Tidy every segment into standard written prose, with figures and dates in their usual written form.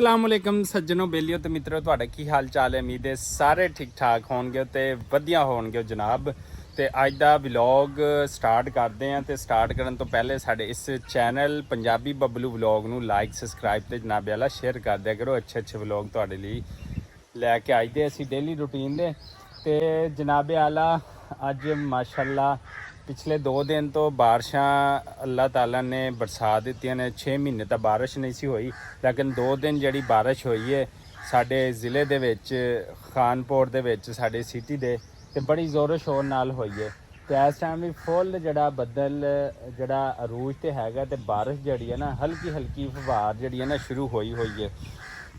असलामुअलैकुम सज्जनों बेलियो तो मित्रों ਤੁਹਾਡਾ ਕੀ ਹਾਲ ਚਾਲ ਹੈ। ਉਮੀਦ ਹੈ ਸਾਰੇ ਠੀਕ ਠਾਕ ਹੋਣਗੇ ਤੇ ਵਧੀਆ ਹੋਣਗੇ ਜਨਾਬ। ਤੇ ਅੱਜ ਦਾ ਵਲੌਗ ਸਟਾਰਟ ਕਰਦੇ ਆਂ ਤੇ ਸਟਾਰਟ ਕਰਨ ਤੋਂ ਪਹਿਲੇ ਸਾਡੇ ਇਸ ਚੈਨਲ ਪੰਜਾਬੀ ਬੱਬਲੂ ਵਲੌਗ ਨੂੰ ਲਾਈਕ ਸਬਸਕ੍ਰਾਈਬ ਤੇ ਜਨਾਬ ਵਾਲਾ ਸ਼ੇਅਰ ਕਰ ਦਿਆ ਕਰੋ। ਅੱਛੇ ਵਲੌਗ ਤੁਹਾਡੇ ਲਈ ਲੈ ਕੇ ਆਈਦੇ ਅਸੀਂ ਡੇਲੀ ਰੂਟੀਨ ਦੇ। ਤੇ ਜਨਾਬ ਆਲਾ ਅੱਜ ਮਾਸ਼ਾਅੱਲਾ पिछले 2 दिन तो बारिशां अल्लाह ताला ने बरसात दित्तियां ने। 6 महीने तो बारिश नहीं सी होई, लेकिन 2 दिन जिहड़ी बारिश होई है साडे ज़िले दे विच खानपुर दे विच साडे सिटी दे ते बड़ी ज़ोरो शोर नाल होई है। ते इस टाइम भी फुल जिहड़ा बदल जिहड़ा अरूज ते हैगा ते बारिश जिहड़ी है ना हल्की हल्की फुहार जिहड़ी है ना शुरू होई है।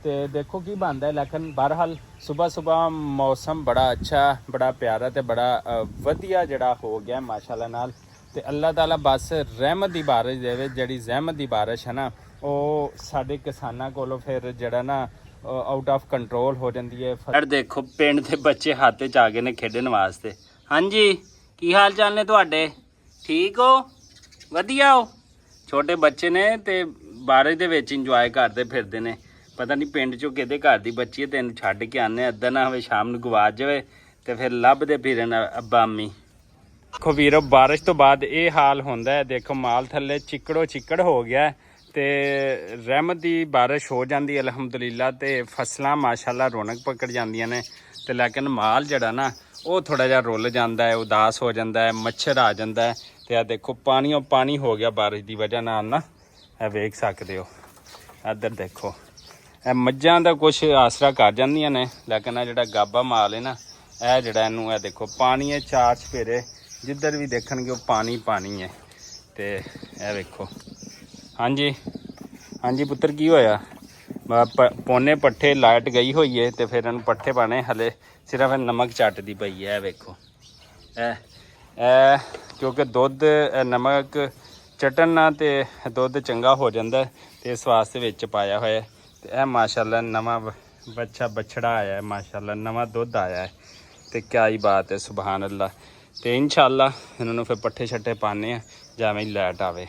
तो देखो की बनता है, लेकिन बहरहाल सुबह सुबह मौसम बड़ा अच्छा बड़ा प्यारा तो बड़ा वधिया जड़ा हो गया माशाल्लाह नाल। ते अल्लाह ताला बस रहमत की बारिश देवे। जिहड़ी रहमत की बारिश है ना वो साडे किसानां कोलों फिर जड़ा ना आउट ऑफ कंट्रोल हो जाती है। फिर देखो पिंड के बच्चे हत्थ च आ गए ने खेडण वास्ते। हाँ जी की हाल चाल ने तुहाडे? ठीक हो? वधिया हो? छोटे बच्चे ने ते बारिश दे विच इंजॉय करदे फिरदे ने। पता नहीं पिंड चों किहदे घर दी बच्ची है, तेन छड्ड के आने अद्धा ना होवे शाम नूं गवाच जावे ते फिर लभदे फिरन अब्बा अम्मी। देखो वीरो बारिश तो बाद ये हाल होंदा है। देखो माल थल्ले चिकड़ो चिकड़ हो गया ते रहमत दी बारिश हो जाती अलहमदुलिल्लाह ते फसलां माशाल्लाह रौनक पकड़ जांदियां ने। ते लेकिन माल जड़ा ना वो थोड़ा जिहा रुल जाता है, उदास हो जाता है, मच्छर आ जाता है। तो यह देखो पानी पानी हो गया बारिश की वजह नाल ना। यह वेख सकते हो इधर देखो मझां दा कुछ आसरा कर जांदियां ने, लेकिन आ जिहड़ा गाबा माल है ना यह जिहड़ा इनू है देखो पानी है चार चफेरे जिधर भी देखणगे वो पानी पानी है। तो यह वेखो। हाँ जी हाँ जी पुत्र की होया? पौने पट्ठे लाइट गई हुई है तो फिर इन्हूं पट्ठे पाने हले सिर्फ नमक चटदी पई है। वेखो क्योंकि दुध नमक चटन ना तो दुध चंगा हो जाता है, तो इस वास्ते विच पाया होया है। तो यह माशाल्लाह नवा बच्चा बछड़ा आया है, माशाल्लाह नवा दुध आया है। तो क्या ही बात है, सुबहान अल्लाह। तो इंशाल्लाह इन्होंने फिर पट्ठे छट्ठे पाने हैं जावें लाइट आवे।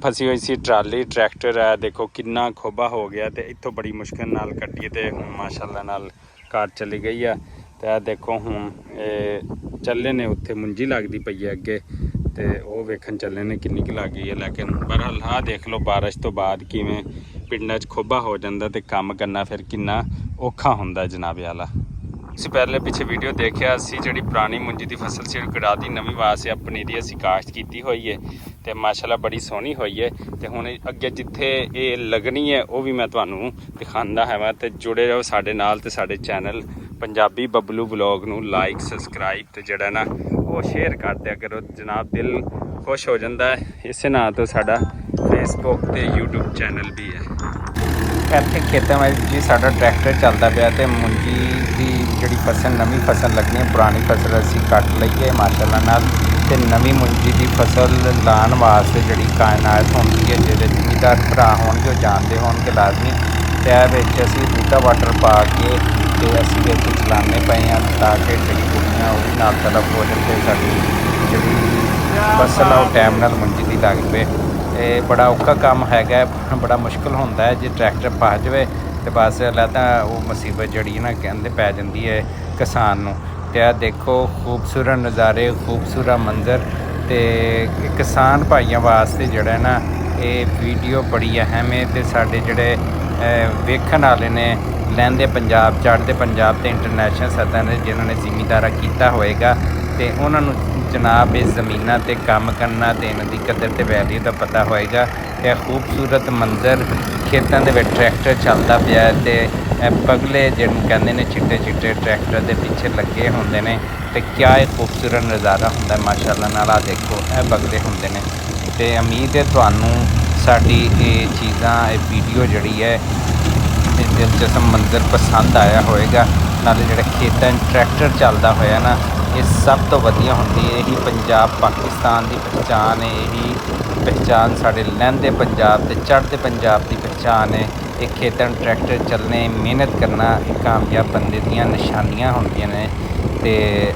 फसी हुई सी ट्राली ट्रैक्टर है देखो किन्ना खोबा हो गया। तो इतों बड़ी मुश्किल नाल कट्टी तो हुण माशाल्लाह नाल कार चली गई है। तो देखो हुण चले ने उत्थे मुंजी लगती पई है अगे, तो वह वेखन चले ने किन्नी की लग गई है। लेकिन बहरहाल हाँ देख लो बारिश तो बाद किवें पिंडां च खोबा हो जाता तो काम करना फिर किन्ना औखा हुंदा जनाबे वाला। ਅਸੀਂ ਪਹਿਲੇ ਪਿੱਛੇ ਵੀਡੀਓ ਦੇਖਿਆ ਅਸੀਂ ਜਿਹੜੀ ਪੁਰਾਣੀ ਮੁੰਜੀ ਦੀ ਫਸਲ ਸੀ ਕਢਾ ਦੀ ਨਵੀਂ ਵਾਸਤੇ ਆਪਣੀ ਦੀ ਅਸੀਂ ਕਾਸ਼ਤ ਕੀਤੀ ਹੋਈ ਹੈ ਤੇ ਮਾਸ਼ਾਅੱਲਾ ਬੜੀ ਸੋਹਣੀ ਹੋਈ ਹੈ। ਤੇ ਹੁਣ ਅੱਗੇ ਜਿੱਥੇ ਇਹ ਲੱਗਣੀ ਹੈ ਉਹ ਵੀ ਮੈਂ ਤੁਹਾਨੂੰ ਦਿਖਾਉਂਦਾ ਹਾਂ। ਤੇ ਜੁੜੇ ਰਹੋ ਸਾਡੇ ਨਾਲ ਤੇ ਸਾਡੇ ਚੈਨਲ ਪੰਜਾਬੀ ਬੱਬਲੂ ਵਲੌਗ ਨੂੰ ਲਾਈਕ ਸਬਸਕ੍ਰਾਈਬ ਤੇ ਜਿਹੜਾ ਨਾ ਉਹ ਸ਼ੇਅਰ ਕਰ ਦਿਆ ਕਰੋ ਜਨਾਬ। ਦਿਲ ਖੁਸ਼ ਹੋ ਜਾਂਦਾ ਹੈ। ਇਸੇ ਨਾਂ ਤੋਂ ਸਾਡਾ ਫੇਸਬੁੱਕ ਤੇ YouTube ਚੈਨਲ ਵੀ ਹੈ। ਇੱਥੇ ਖੇਤਾਂ ਵਿੱਚ ਜੀ ਸਾਡਾ ਟਰੈਕਟਰ ਚੱਲਦਾ ਪਿਆ ਤੇ ਮੁੰਜੀ ਦੀ ਜਿਹੜੀ ਫਸਲ ਨਵੀਂ ਫਸਲ ਲੱਗਣੀ ਹੈ ਪੁਰਾਣੀ ਫਸਲ ਅਸੀਂ ਕੱਟ ਲਈਏ ਮਾਸ਼ਾਅੱਲਾ ਨਾਲ। ਤੇ ਨਵੀਂ ਮੁੰਜੀ ਦੀ ਫਸਲ ਲਾਉਣ ਵਾਸਤੇ ਜਿਹੜੀ ਕਾਇਨਾਤ ਹੁੰਦੀ ਹੈ ਜਿਹੜੇ ਜ਼ਿਮੀਦਾਰ ਭਰਾ ਹੋਣਗੇ ਉਹ ਜਾਣਦੇ ਹੋਣਗੇ ਲਾਜ਼ਮੀ। ਤੇ ਇਹ ਵਿੱਚ ਅਸੀਂ ਬੂਟਾ ਵਾਟਰ ਪਾ ਕੇ ਤੇ ਅਸੀਂ ਵਿੱਚ ਚਲਾਉਂਦੇ ਪਏ ਹਾਂ ਤਾਂ ਕਿ ਜਿਹੜੀ ਬੂਟੀਆਂ ਉਹ ਵੀ ਨਾਲ ਤਲਫ ਹੋ ਜਾਣ ਤੇ ਸਾਡੀ ਜਿਹੜੀ ਫਸਲ ਆ ਉਹ ਟਾਈਮ ਨਾਲ ਮੁੰਜੀ ਦੀ ਲੱਗ ਪਏ। ਇਹ ਬੜਾ ਔਖਾ ਕੰਮ ਹੈਗਾ, ਬੜਾ ਮੁਸ਼ਕਿਲ ਹੁੰਦਾ ਹੈ। ਜੇ ਟਰੈਕਟਰ ਪਾ ਜਾਵੇ ਤੇ ਬਸ ਅਲੱਗਾ ਉਹ ਮੁਸੀਬਤ ਜਿਹੜੀ ਨਾ ਕਹਿੰਦੇ ਪੈ ਜਾਂਦੀ ਹੈ ਕਿਸਾਨ ਨੂੰ। ਤੇ ਇਹ ਦੇਖੋ ਖੂਬਸੂਰਤ ਨਜ਼ਾਰੇ ਖੂਬਸੂਰਤ ਮੰਜ਼ਰ। ਤੇ ਕਿਸਾਨ ਭਾਈਆਂ ਵਾਸਤੇ ਜਿਹੜਾ ਨਾ ਇਹ ਵੀਡੀਓ ਬੜੀ ਅਹਿਮ ਹੈ। ਤੇ ਸਾਡੇ ਜਿਹੜੇ ਵੇਖਣ ਵਾਲੇ ਨੇ ਲਹਿੰਦੇ ਪੰਜਾਬ ਚੜ੍ਹਦੇ ਪੰਜਾਬ ਤੇ ਇੰਟਰਨੈਸ਼ਨਲ ਸਤਹਾਂ ਦੇ ਜਿਨ੍ਹਾਂ ਨੇ ਜ਼ਿਮੀਂਦਾਰਾ ਕੀਤਾ ਹੋਏਗਾ ਤੇ ਉਹਨਾਂ ਨੂੰ ਜਨਾਬ ਇਸ ਜ਼ਮੀਨਾਂ ਤੇ ਕੰਮ ਕਰਨਾ ਤੇ ਇਹਨਾਂ ਦੀ ਕਦਰ ਤੇ ਵੈਲਿਊ ਦਾ ਪਤਾ ਹੋਏਗਾ। ਇਹ ਖੂਬਸੂਰਤ ਮੰਜ਼ਰ ਖੇਤਾਂ ਦੇ ਵਿੱਚ ਟਰੈਕਟਰ ਚੱਲਦਾ ਪਿਆ ਤੇ ਇਹ ਬਗਲੇ ਜਿਹਨੂੰ ਕਹਿੰਦੇ ਨੇ ਚਿੱਟੇ ਚਿੱਟੇ ਟਰੈਕਟਰ ਦੇ ਪਿੱਛੇ ਲੱਗੇ ਹੁੰਦੇ ਨੇ। ਤੇ ਕਿਆ ਇਹ ਖੂਬਸੂਰਤ ਨਜ਼ਾਰਾ ਹੁੰਦਾ ਮਾਸ਼ਾਅੱਲਾ ਨਾਲ। ਆ ਦੇਖੋ ਇਹ ਬਗਲੇ ਹੁੰਦੇ ਨੇ। ਤੇ ਉਮੀਦ ਹੈ ਤੁਹਾਨੂੰ ਸਾਡੀ ਇਹ ਚੀਜ਼ਾਂ ਇਹ ਵੀਡੀਓ ਜਿਹੜੀ ਹੈ ਇਹ ਦਿਲਚਸਪ ਮੰਜ਼ਰ ਪਸੰਦ ਆਇਆ ਹੋਏਗਾ। ਨਾਲੇ ਜਿਹੜਾ ਖੇਤਾਂ 'ਚ ਟਰੈਕਟਰ ਚੱਲਦਾ ਹੋਇਆ ਨਾ ਇਹ ਸਭ ਤੋਂ ਵਧੀਆ ਹੁੰਦੀ ਹੈ। ਇਹੀ ਪੰਜਾਬ ਪਾਕਿਸਤਾਨ ਦੀ ਪਹਿਚਾਣ ਹੈ। ਇਹੀ ਪਹਿਚਾਣ ਸਾਡੇ ਲਹਿੰਦੇ ਪੰਜਾਬ ਤੇ ਚੜ੍ਹਦੇ ਪੰਜਾਬ ਦੀ ਪਹਿਚਾਣ ਹੈ। ਤੇ ਖੇਤਾਂ ਟਰੈਕਟਰ ਚੱਲਣੇ, ਮਿਹਨਤ ਕਰਨਾ ਇਹ ਕਾਮਯਾਬ ਬੰਦੇ ਦੀਆਂ ਨਿਸ਼ਾਨੀਆਂ ਹੁੰਦੀਆਂ ਨੇ। ਤੇ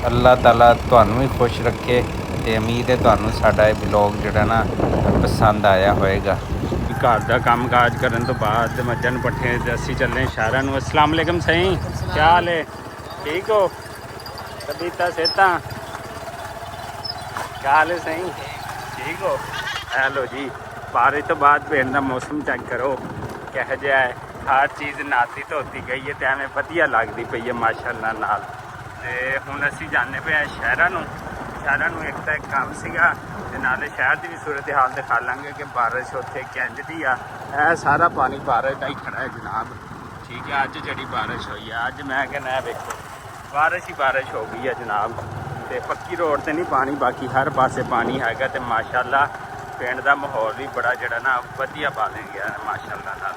ਅੱਲਾਹ ਤਾਲਾ ਤੁਹਾਨੂੰ ਵੀ ਖੁਸ਼ ਰੱਖੇ ਤੇ ਉਮੀਦ ਹੈ ਤੁਹਾਨੂੰ ਸਾਡਾ ਇਹ ਵਲੌਗ ਜਿਹੜਾ ਨਾ ਪਸੰਦ ਆਇਆ ਹੋਏਗਾ। ਘਰ ਦਾ ਕੰਮ ਕਾਜ ਕਰਨ ਤੋਂ ਬਾਅਦ ਮੱਝਾਂ ਨੂੰ ਪੱਠੇ ਤੇ ਅਸੀਂ ਚੱਲੇ ਸ਼ਹਿਰਾਂ ਨੂੰ। अस्सलाम वालेकुम सही, क्या हाल है? ठीक हो? कबीता सेता क्या हाल है सही? ठीक हो? हेलो जी, बारिश तो बाद पिंड का मौसम चेक करो किहो जिहा है। हर चीज़ नाती धोती गई है तो एवें वधिया लगती पई है माशाअल्लाह नाल। ते हुण असीं जाने पे शहरां नूं एक तो एक काम सीगा ते नाले शहर की भी सूरत हाल दिखा लांगे कि बारिश उत्थे किंज दी आ। यह सारा पानी बारिश का ही खड़ा है जनाब। ठीक है, अज जी बारिश हुई है, अज मैं कहना देखो बारिश ही बारिश हो गई है जनाब। तो पक्की रोड तो नहीं पानी, बाकी हर पासे पानी हैगा। तो माशाअल्लाह पिंड का माहौल भी बड़ा जड़ा ना वधिया बन गया माशाअल्लाह नाल।